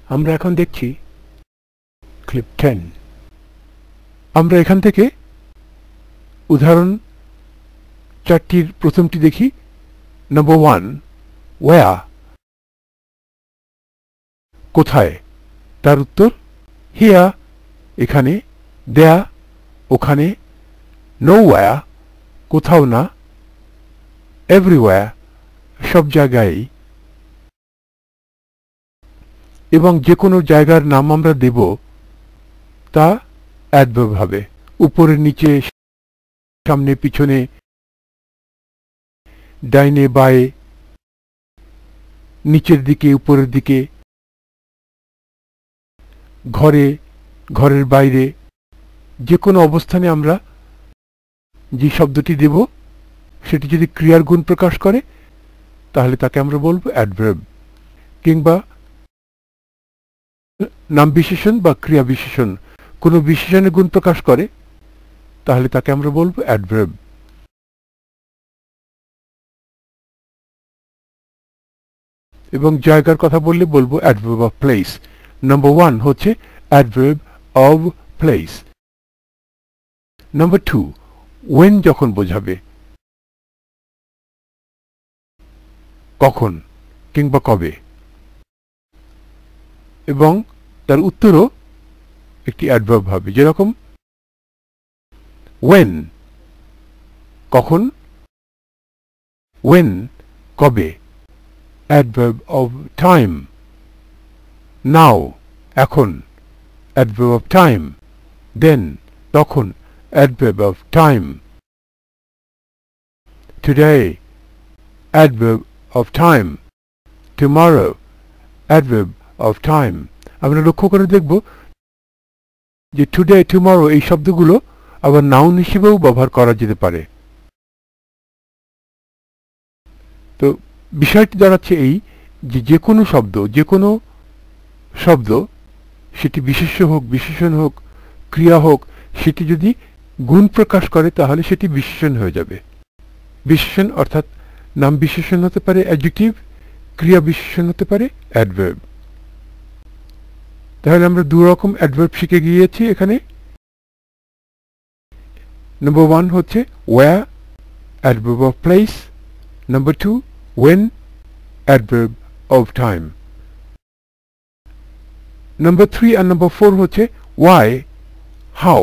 আমরা এখন দেখছি ক্লিপ 10। আমরা এখান থেকে উদাহরণ 4টির প্রথমটি দেখি। নাম্বার 1, where, কোথায়? তার উত্তর here, এখানে, there, ওখানে, nowhere, কোথাও না, everywhere, সব জায়গায়। এবং যে কোনো জায়গার নাম আমরা দেব তা অ্যাডভার্ব হবে। উপরে নিচে, সামনে পিছনে, ডাইনে বাঁয়ে, নিচের দিকে উপরের দিকে, ঘরে, ঘরের বাইরে, যে কোনো অবস্থানে আমরা যে শব্দটি দেব সেটি যদি ক্রিয়ার গুণ প্রকাশ করে তাহলে তাকে আমরা বলবো অ্যাডভার্ব। কিংবা নাম বিশেষণ বা ক্রিয়া বিশেষণ কোনো বিশেষণের গুণ প্রকাশ করে তাহলে তাকে আমরা বলবো অ্যাডভার্ব। এবং জায়গার কথা বললে বলবো অ্যাডভার্ব অফ প্লেস। নাম্বার 1 হচ্ছে adverb of place. Number 2, when যখন বোঝাবে, কখন কিংবা কবে। এবং তার উত্তরও একটি অ্যাডভার্ব হবে, যেরকম when, কখন, when, কবে, adverb of time, now, এখন, adverb of time, then, তখন, adverb of time, today, adverb of time, tomorrow, adverb of time। আমরা লক্ষ্য করে দেখব যে টুডে, টুমরো এই শব্দগুলো আবার নাউন হিসেবেও ব্যবহার করা যেতে পারে। তো বিষয়টি দাঁড়াচ্ছে এই যে যে কোনো শব্দ সেটি বিশেষ্য হোক, বিশেষণ হোক, ক্রিয়া হোক, সেটি যদি গুণ প্রকাশ করে তাহলে সেটি বিশেষণ হয়ে যাবে। বিশেষণ অর্থাৎ নাম বিশেষণ হতে পারে অ্যাডজেক্টিভ, ক্রিয়া বিশেষণ হতে পারে অ্যাডভার্ব। তাহলে আমরা দু রকম অ্যাডভার্ব শিখে গিয়েছি এখানে। নাম্বার 1 হচ্ছে where, adverb of place. Number 2, when, adverb of time. Number 3 and number 4 হচ্ছে why, how.